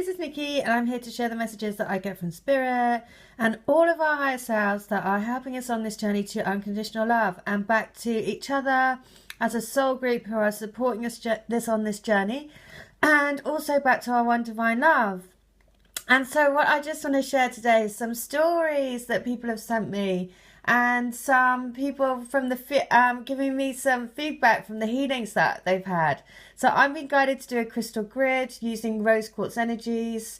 this is Nikki and I'm here to share the messages that I get from Spirit and all of our higher selves that are helping us on this journey to unconditional love and back to each other as a soul group who are supporting us on this journey, and also back to our one divine love. And so what I just want to share today is some stories that people have sent me, and some people from the giving me some feedback from the healings that they've had. So I've been guided to do a crystal grid using rose quartz energies,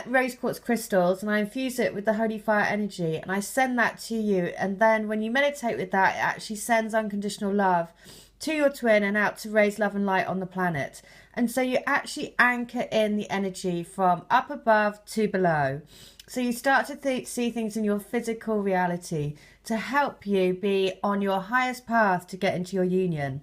rose quartz crystals, and I infuse it with the Holy Fire energy, and I send that to you. And then when you meditate with that, it actually sends unconditional love to your twin and out to raise love and light on the planet. And so you actually anchor in the energy from up above to below. So you start to see things in your physical reality to help you be on your highest path to get into your union.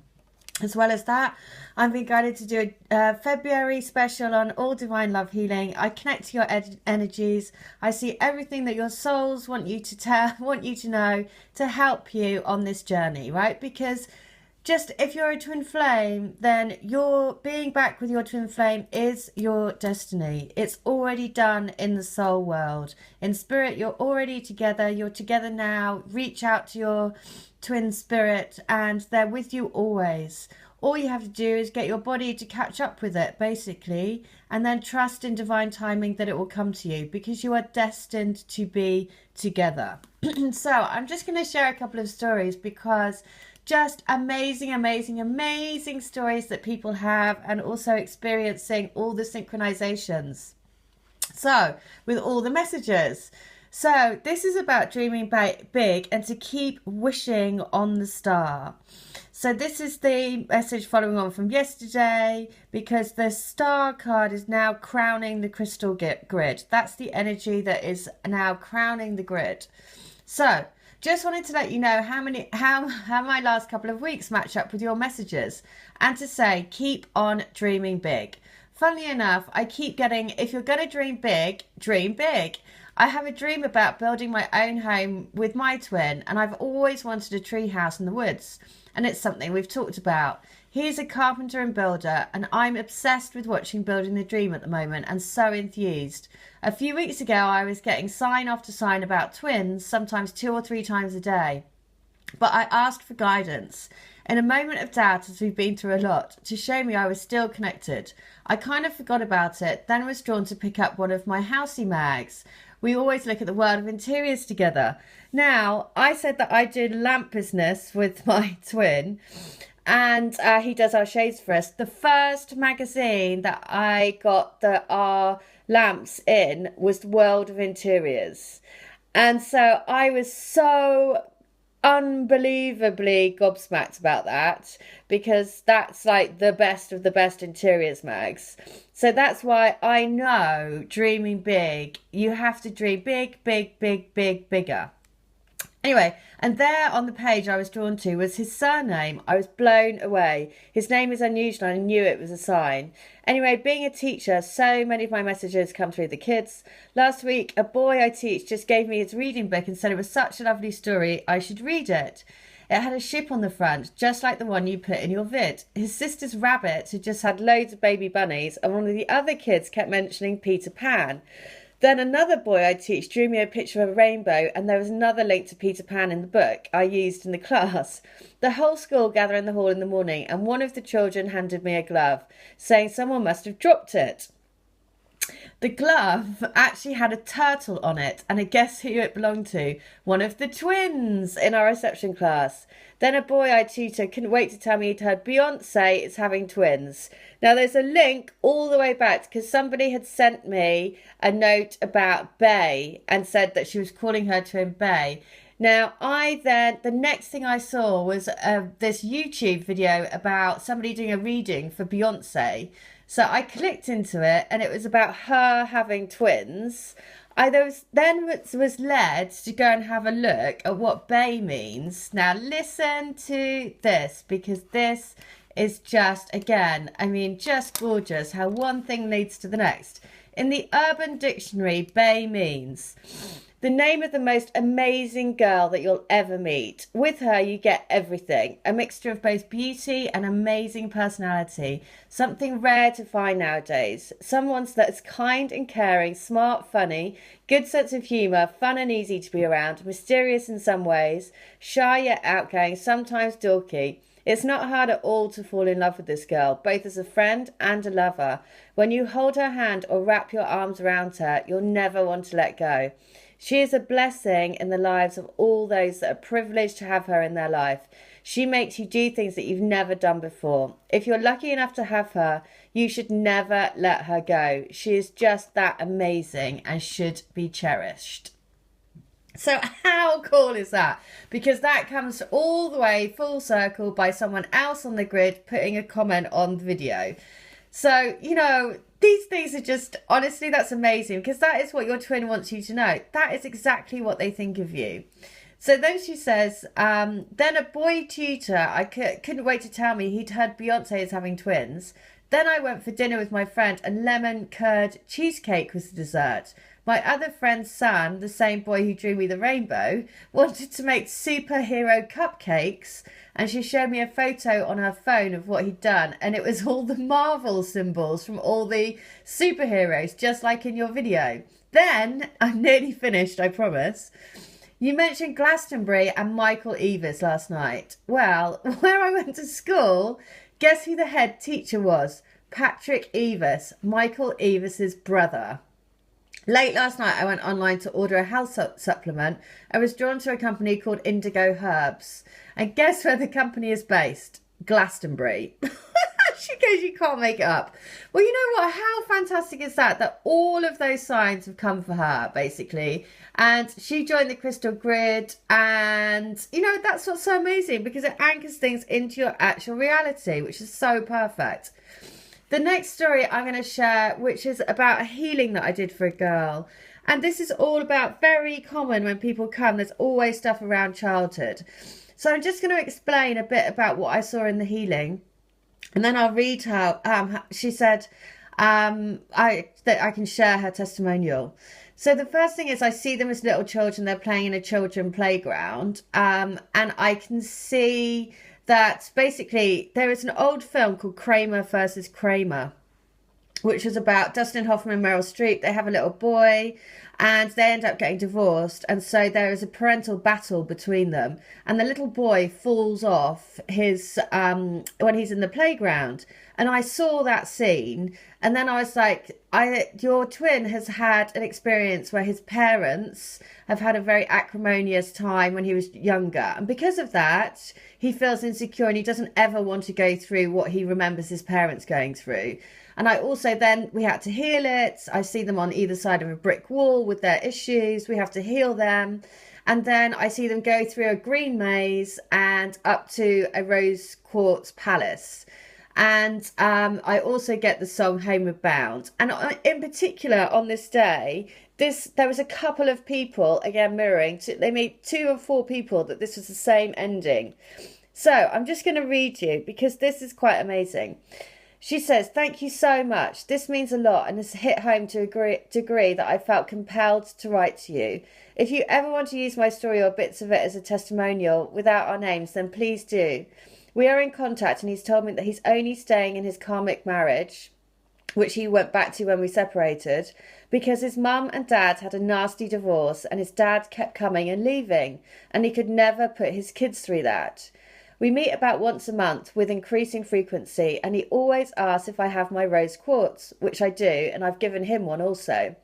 As well as that, I've been guided to do a February special on all divine love healing. I connect to your energies. I see everything that your souls want you to know to help you on this journey, right? Because just if you're a twin flame, then your being back with your twin flame is your destiny. It's already done in the soul world. In spirit, you're already together. You're together now. Reach out to your twin spirit and they're with you always. All you have to do is get your body to catch up with it, basically, and then trust in divine timing that it will come to you, because you are destined to be together. So I'm just going to share a couple of stories, because just amazing stories that people have, and also experiencing all the synchronizations. So with all the messages. So this is about dreaming big and to keep wishing on the star. So this is the message following on from yesterday, because the star card is now crowning the crystal grid. That's the energy that is now crowning the grid. So just wanted to let you know how my last couple of weeks match up with your messages, and to say keep on dreaming big. Funnily enough, I keep getting, if you're going to dream big, dream big. I have a dream about building my own home with my twin, and I've always wanted a tree house in the woods, and it's something we've talked about. He's a carpenter and builder, and I'm obsessed with watching Building the Dream at the moment, and so enthused. A few weeks ago, I was getting sign after sign about twins, sometimes 2 or 3 times a day. But I asked for guidance, in a moment of doubt, as we've been through a lot, to show me I was still connected. I kind of forgot about it, then was drawn to pick up one of my housey mags. We always look at the world of interiors together. Now, I said that I do lamp business with my twin, and he does our shades for us. The first magazine that I got our lamps in was the World of Interiors. And so I was so unbelievably gobsmacked about that, because that's like the best of the best interiors mags. So that's why I know dreaming big, you have to dream big, bigger. Anyway, and there on the page I was drawn to was his surname. I was blown away. His name is unusual and I knew it was a sign. Anyway, being a teacher, so many of my messages come through the kids. Last week, a boy I teach just gave me his reading book and said it was such a lovely story, I should read it. It had a ship on the front, just like the one you put in your vid. His sister's rabbit had just had loads of baby bunnies, and one of the other kids kept mentioning Peter Pan. Then another boy I teach drew me a picture of a rainbow, and there was another link to Peter Pan in the book I used in the class. The whole school gathered in the hall in the morning, and one of the children handed me a glove, saying someone must have dropped it. The glove actually had a turtle on it, and guess who it belonged to? One of the twins in our reception class. Then a boy I tutor couldn't wait to tell me he'd heard Beyonce is having twins. Now there's a link all the way back, because somebody had sent me a note about Bey and said that she was calling her twin Bey. Now the next thing I saw was this YouTube video about somebody doing a reading for Beyonce. So I clicked into it, and it was about her having twins. I was led to go and have a look at what Bey means. Now listen to this, because this is just, again, I mean, just gorgeous how one thing leads to the next. In the Urban Dictionary, Bey means The name of the most amazing girl that you'll ever meet. With her, you get everything. A mixture of both beauty and amazing personality. Something rare to find nowadays. Someone that's kind and caring, smart, funny, good sense of humour, fun and easy to be around, mysterious in some ways, shy yet outgoing, sometimes dorky. It's not hard at all to fall in love with this girl, both as a friend and a lover. When you hold her hand or wrap your arms around her, you'll never want to let go. She is a blessing in the lives of all those that are privileged to have her in their life. She makes you do things that you've never done before. If you're lucky enough to have her, you should never let her go. She is just that amazing and should be cherished. So how cool is that? Because that comes all the way full circle by someone else on the grid putting a comment on the video. So, you know, these things are just, honestly, that's amazing, because that is what your twin wants you to know. That is exactly what they think of you. So then she says, then a boy tutor, I couldn't wait to tell me he'd heard Beyonce is having twins. Then I went for dinner with my friend and lemon curd cheesecake was the dessert. My other friend's son, the same boy who drew me the rainbow, wanted to make superhero cupcakes, and she showed me a photo on her phone of what he'd done, and it was all the Marvel symbols from all the superheroes, just like in your video. Then, I'm nearly finished, I promise. You mentioned Glastonbury and Michael Eavis last night. Well, where I went to school, guess who the head teacher was? Patrick Eavis, Michael Eavis's brother. Late last night, I went online to order a health supplement. I was drawn to a company called Indigo Herbs. And guess where the company is based? Glastonbury. She goes, you can't make it up. Well, you know what? How fantastic is that? That all of those signs have come for her, basically. And she joined the Crystal Grid. And, you know, that's what's so amazing, because it anchors things into your actual reality, which is so perfect. The next story I'm going to share, which is about a healing that I did for a girl. And this is all about, very common when people come, there's always stuff around childhood. So I'm just going to explain a bit about what I saw in the healing. And then I'll read her. She said that I can share her testimonial. So the first thing is, I see them as little children. They're playing in a children playground. And I can see that basically there is an old film called Kramer versus Kramer, which was about Dustin Hoffman and Meryl Streep. They have a little boy and they end up getting divorced. And so there is a parental battle between them. And the little boy falls off his when he's in the playground. And I saw that scene. And then I was like, your twin has had an experience where his parents have had a very acrimonious time when he was younger. And because of that, he feels insecure and he doesn't ever want to go through what he remembers his parents going through. And I also then, we had to heal it. I see them on either side of a brick wall with their issues. We have to heal them. And then I see them go through a green maze and up to a rose quartz palace. And I also get the song Homeward Bound. And in particular on this day, there was a couple of people, again mirroring, they made 2 or 4 people that this was the same ending. So I'm just going to read you because this is quite amazing. She says, thank you so much. This means a lot and has hit home to a degree that I felt compelled to write to you. If you ever want to use my story or bits of it as a testimonial without our names, then please do. We are in contact and he's told me that he's only staying in his karmic marriage, which he went back to when we separated, because his mum and dad had a nasty divorce and his dad kept coming and leaving and he could never put his kids through that. We meet about once a month with increasing frequency and he always asks if I have my rose quartz, which I do, and I've given him one also.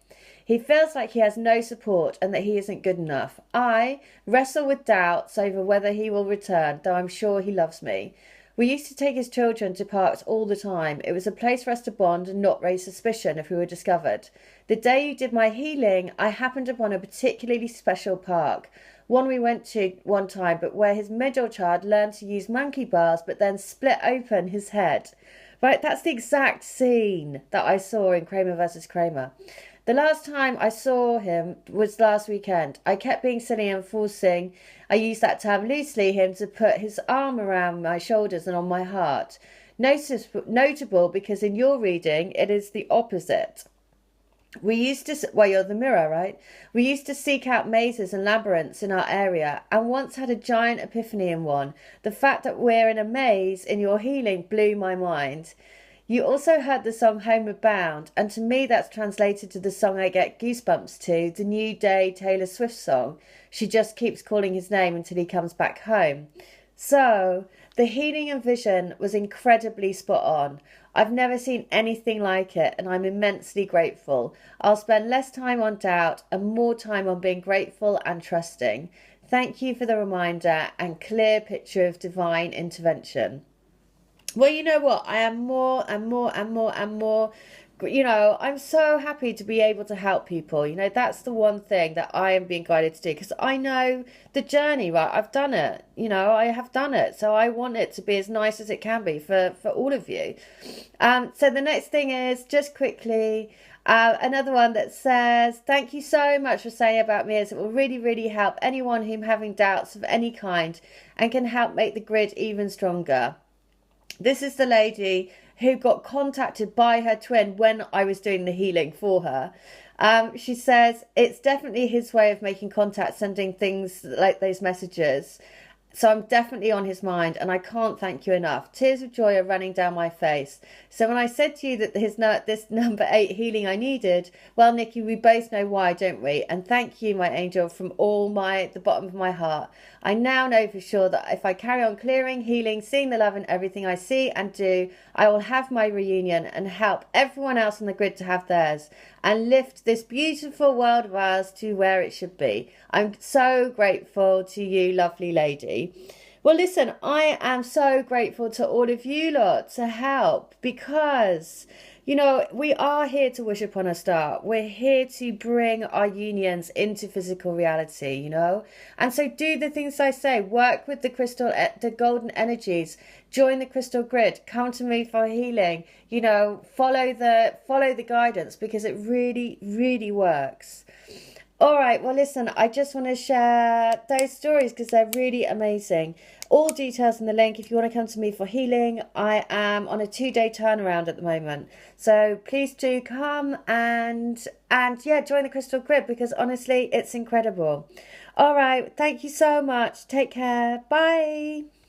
He feels like he has no support and that he isn't good enough. I wrestle with doubts over whether he will return, though I'm sure he loves me. We used to take his children to parks all the time. It was a place for us to bond and not raise suspicion if we were discovered. The day you did my healing, I happened upon a particularly special park. One we went to one time, but where his middle child learned to use monkey bars, but then split open his head. Right, that's the exact scene that I saw in Kramer versus Kramer. The last time I saw him was last weekend. I kept being silly and forcing, I use that term loosely, him to put his arm around my shoulders and on my heart. Notable because in your reading, it is the opposite. We used to, well, you're the mirror, right? We used to seek out mazes and labyrinths in our area and once had a giant epiphany in one. The fact that we're in a maze in your healing blew my mind. You also heard the song Homeward Bound, and to me that's translated to the song I get goosebumps to, the New Day Taylor Swift song. She just keeps calling his name until he comes back home. So, the healing and vision was incredibly spot on. I've never seen anything like it, and I'm immensely grateful. I'll spend less time on doubt and more time on being grateful and trusting. Thank you for the reminder and clear picture of divine intervention. Well, you know what? I am more and more and more and more. I'm so happy to be able to help people. That's the one thing that I am being guided to do because I know the journey, right? I've done it. I have done it. So I want it to be as nice as it can be for all of you. So the next thing is just quickly. Another one that says, thank you so much for saying about me, as it will really, really help anyone who's having doubts of any kind and can help make the grid even stronger. This is the lady who got contacted by her twin when I was doing the healing for her. She says it's definitely his way of making contact, sending things like those messages. So I'm definitely on his mind, and I can't thank you enough. Tears of joy are running down my face. So when I said to you that this number 8 healing I needed, well, Nikki, we both know why, don't we? And thank you, my angel, from the bottom of my heart. I now know for sure that if I carry on clearing, healing, seeing the love in everything I see and do, I will have my reunion and help everyone else on the grid to have theirs and lift this beautiful world of ours to where it should be. I'm so grateful to you, lovely lady. Well, listen, I am so grateful to all of you lot to help because, we are here to wish upon a star. We're here to bring our unions into physical reality, And so do the things I say. Work with the golden energies. Join the crystal grid. Come to me for healing. Follow the guidance because it really, really works. All right, well, listen, I just want to share those stories because they're really amazing. All details in the link if you want to come to me for healing. I am on a 2-day turnaround at the moment. So please do come and join the Crystal Grid because honestly, it's incredible. All right, thank you so much. Take care. Bye.